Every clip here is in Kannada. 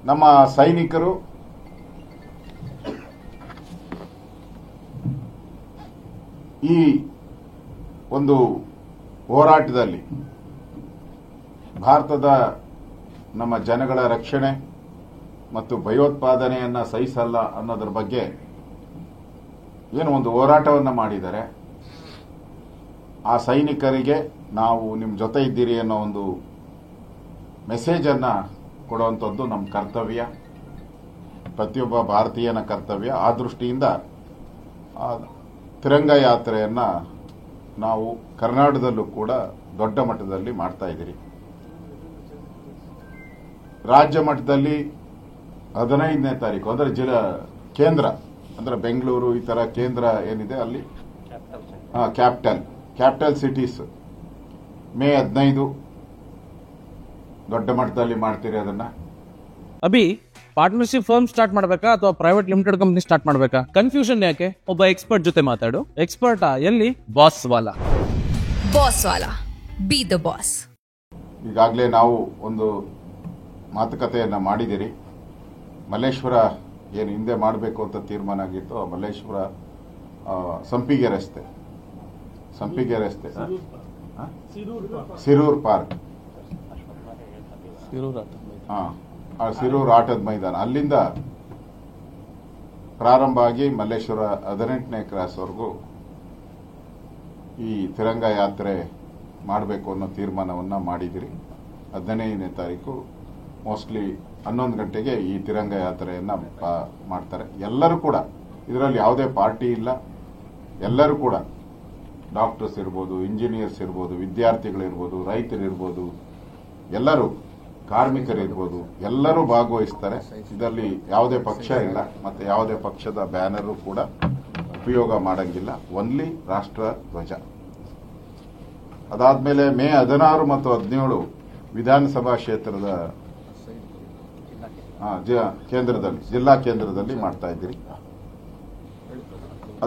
ನಮ್ಮ ಸೈನಿಕರು ಈ ಒಂದು ಹೋರಾಟದಲ್ಲಿ ಭಾರತದ ನಮ್ಮ ಜನಗಳ ರಕ್ಷಣೆ ಮತ್ತು ಭಯೋತ್ಪಾದನೆಯನ್ನ ಸಹಿಸಲ್ಲ ಅನ್ನೋದ್ರ ಬಗ್ಗೆ ಏನು ಒಂದು ಹೋರಾಟವನ್ನು ಮಾಡಿದ್ದಾರೆ. ಆ ಸೈನಿಕರಿಗೆ ನಾವು ನಿಮ್ಮ ಜೊತೆ ಇದ್ದೀರಿ ಅನ್ನೋ ಒಂದು ಮೆಸೇಜ್ ಅನ್ನ ಕೊಡುವಂಥದ್ದು ನಮ್ಮ ಕರ್ತವ್ಯ, ಪ್ರತಿಯೊಬ್ಬ ಭಾರತೀಯನ ಕರ್ತವ್ಯ. ಆ ದೃಷ್ಟಿಯಿಂದ ತಿರಂಗ ಯಾತ್ರೆಯನ್ನ ನಾವು ಕರ್ನಾಟಕದಲ್ಲೂ ಕೂಡ ದೊಡ್ಡ ಮಟ್ಟದಲ್ಲಿ ಮಾಡ್ತಾ ಇದ್ದೀರಿ. ರಾಜ್ಯ ಮಟ್ಟದಲ್ಲಿ 15ನೇ ತಾರೀಕು ಅಂದ್ರೆ ಜಿಲ್ಲಾ ಕೇಂದ್ರ ಅಂದ್ರೆ ಬೆಂಗಳೂರು ಈ ತರ ಕೇಂದ್ರ ಏನಿದೆ ಅಲ್ಲಿ ಕ್ಯಾಪಿಟಲ್ ಸಿಟೀಸ್ ಮೇ 15 ದೊಡ್ಡ ಮಟ್ಟದಲ್ಲಿ ಮಾಡ್ತೀರಿ. ಅದನ್ನ ಅಭಿ ಪಾರ್ಟ್ನರ್ಶಿಪ್ ಫರ್ಮ್ ಸ್ಟಾರ್ಟ್ ಮಾಡಬೇಕಾ ಅಥವಾ ಪ್ರೈವೇಟ್ ಲಿಮಿಟೆಡ್ ಕಂಪನಿ ಸ್ಟಾರ್ಟ್ ಮಾಡಬೇಕಾ? ಕನ್ಫ್ಯೂಷನ್ ಯಾಕೆ? ಒಬ್ಬ ಎಕ್ಸ್ಪರ್ಟ್ ಜೊತೆ ಮಾತಾಡು. ಎಕ್ಸ್ಪರ್ಟಾ? ಎಲ್ಲಿ? Boss Vala B the boss. ಈಗಾಗಲೇ ನಾವು ಒಂದು ಮಾತುಕತೆಯನ್ನ ಮಾಡಿದಿರಿ. ಮಲ್ಲೇಶ್ವರ ಏನು ಹಿಂದೆ ಮಾಡಬೇಕು ಅಂತ ತೀರ್ಮಾನ ಆಗಿತ್ತು, ಮಲ್ಲೇಶ್ವರ ಸಂಪಿಗೆ ರಸ್ತೆ ಸಿರೂರ್ ಪಾರ್ಕ್, ಸಿರೂರ್ ಆಟದ ಮೈದಾನ, ಅಲ್ಲಿಂದ ಪ್ರಾರಂಭ ಆಗಿ ಮಲ್ಲೇಶ್ವರ 18ನೇ ಕ್ರಾಸ್ವರೆಗೂ ಈ ತಿರಂಗ ಯಾತ್ರೆ ಮಾಡಬೇಕು ಅನ್ನೋ ತೀರ್ಮಾನವನ್ನ ಮಾಡಿದಿರಿ. 15ನೇ ತಾರೀಕು ಮೋಸ್ಟ್ಲಿ 11 ಗಂಟೆಗೆ ಈ ತಿರಂಗ ಯಾತ್ರೆಯನ್ನ ಮಾಡ್ತಾರೆ. ಎಲ್ಲರೂ ಕೂಡ ಇದರಲ್ಲಿ ಯಾವುದೇ ಪಾರ್ಟಿ ಇಲ್ಲ. ಎಲ್ಲರೂ ಕೂಡ ಡಾಕ್ಟರ್ಸ್ ಇರ್ಬೋದು, ಇಂಜಿನಿಯರ್ಸ್ ಇರ್ಬೋದು, ವಿದ್ಯಾರ್ಥಿಗಳಿರ್ಬೋದು, ರೈತರಿರ್ಬೋದು, ಎಲ್ಲರೂ ಕಾರ್ಮಿಕರಿರ್ಬೋದು, ಎಲ್ಲರೂ ಭಾಗವಹಿಸ್ತಾರೆ. ಇದರಲ್ಲಿ ಯಾವುದೇ ಪಕ್ಷ ಇಲ್ಲ ಮತ್ತೆ ಯಾವುದೇ ಪಕ್ಷದ ಬ್ಯಾನರ್ ಕೂಡ ಉಪಯೋಗ ಮಾಡಂಗಿಲ್ಲ. ಓನ್ಲಿ ರಾಷ್ಟ್ರ ಧ್ವಜ. ಅದಾದ್ಮೇಲೆ ಮೇ 16 ಮತ್ತು 17 ವಿಧಾನಸಭಾ ಕ್ಷೇತ್ರದ ಕೇಂದ್ರದಲ್ಲಿ, ಜಿಲ್ಲಾ ಕೇಂದ್ರದಲ್ಲಿ ಮಾಡ್ತಾ ಇದ್ದೀರಿ.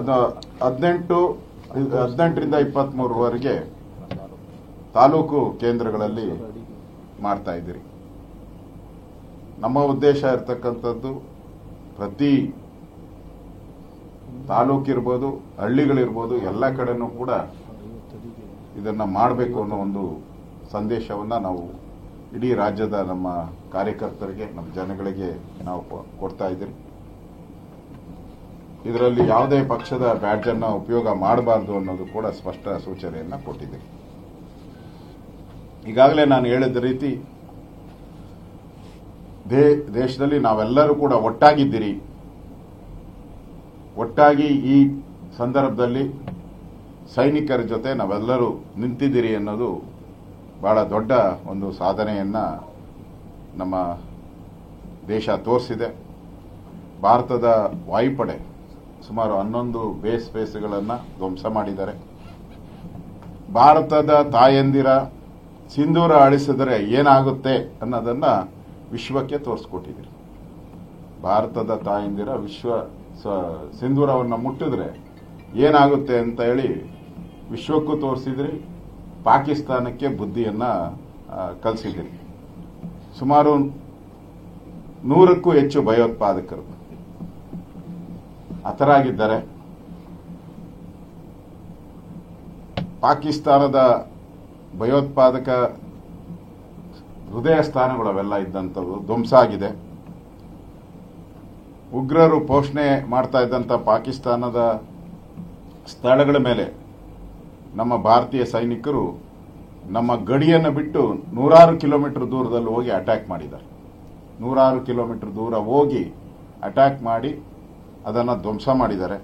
18ರಿಂದ 23ರವರೆಗೆ ತಾಲೂಕು ಕೇಂದ್ರಗಳಲ್ಲಿ ಮಾಡ್ತಾ ಇದ್ದೀರಿ. ನಮ್ಮ ಉದ್ದೇಶ ಇರತಕ್ಕಂಥದ್ದು ಪ್ರತಿ ತಾಲೂಕಿರ್ಬೋದು, ಹಳ್ಳಿಗಳಿರ್ಬೋದು, ಎಲ್ಲ ಕಡೆನೂ ಕೂಡ ಇದನ್ನ ಮಾಡಬೇಕು ಅನ್ನೋ ಒಂದು ಸಂದೇಶವನ್ನ ನಾವು ಇಡೀ ರಾಜ್ಯದ ನಮ್ಮ ಕಾರ್ಯಕರ್ತರಿಗೆ, ನಮ್ಮ ಜನಗಳಿಗೆ ನಾವು ಕೊಡ್ತಾ ಇದ್ದೀರಿ. ಇದರಲ್ಲಿ ಯಾವುದೇ ಪಕ್ಷದ ಬ್ಯಾಡ್ಜ್ ಅನ್ನ ಉಪಯೋಗ ಮಾಡಬಾರದು ಅನ್ನೋದು ಕೂಡ ಸ್ಪಷ್ಟ ಸೂಚನೆಯನ್ನ ಕೊಟ್ಟಿದ್ದೀರಿ. ಈಗಾಗಲೇ ನಾನು ಹೇಳಿದ ರೀತಿ ದೇಶದಲ್ಲಿ ನಾವೆಲ್ಲರೂ ಕೂಡ ಒಟ್ಟಾಗಿದ್ದೀರಿ. ಒಟ್ಟಾಗಿ ಈ ಸಂದರ್ಭದಲ್ಲಿ ಸೈನಿಕರ ಜೊತೆ ನಾವೆಲ್ಲರೂ ನಿಂತಿದ್ದೀರಿ ಅನ್ನೋದು ಬಹಳ ದೊಡ್ಡ ಒಂದು ಸಾಧನೆಯನ್ನ ನಮ್ಮ ದೇಶ ತೋರಿಸಿದೆ. ಭಾರತದ ವಾಯುಪಡೆ ಸುಮಾರು 11 ಬೇಸ್ಗಳನ್ನು ಧ್ವಂಸ ಮಾಡಿದ್ದಾರೆ. ಭಾರತದ ತಾಯಂದಿರ ಸಿಂಧೂರ ಅಳಿಸಿದರೆ ಏನಾಗುತ್ತೆ ಅನ್ನೋದನ್ನ ವಿಶ್ವಕ್ಕೆ ತೋರಿಸ್ಕೊಟ್ಟಿದ್ದೀರಿ. ಭಾರತದ ತಾಯಂದಿರ ಸಿಂಧೂರವನ್ನು ಮುಟ್ಟಿದ್ರೆ ಏನಾಗುತ್ತೆ ಅಂತ ಹೇಳಿ ವಿಶ್ವಕ್ಕೂ ತೋರಿಸಿದ್ರಿ. ಪಾಕಿಸ್ತಾನಕ್ಕೆ ಬುದ್ಧಿಯನ್ನ ಕಲಿಸಿದ್ರಿ. ಸುಮಾರು 100ಕ್ಕೂ ಹೆಚ್ಚು ಭಯೋತ್ಪಾದಕರು ಹತರಾಗಿದ್ದಾರೆ. ಪಾಕಿಸ್ತಾನದ ಭಯೋತ್ಪಾದಕ ಹೃದಯ ಸ್ಥಾನಗಳು ಅವೆಲ್ಲ ಇದ್ದಂಥವು ಧ್ವಂಸ ಆಗಿದೆ. ಉಗ್ರರು ಪೋಷಣೆ ಮಾಡ್ತಾ ಇದ್ದಂಥ ಪಾಕಿಸ್ತಾನದ ಸ್ಥಳಗಳ ಮೇಲೆ ನಮ್ಮ ಭಾರತೀಯ ಸೈನಿಕರು ನಮ್ಮ ಗಡಿಯನ್ನು ಬಿಟ್ಟು 100 ಕಿಲೋಮೀಟರ್ ದೂರದಲ್ಲಿ ಹೋಗಿ ಅಟ್ಯಾಕ್ ಮಾಡಿದ್ದಾರೆ. 100 ಕಿಲೋಮೀಟರ್ ದೂರ ಹೋಗಿ ಅಟ್ಯಾಕ್ ಮಾಡಿ ಅದನ್ನು ಧ್ವಂಸ ಮಾಡಿದ್ದಾರೆ.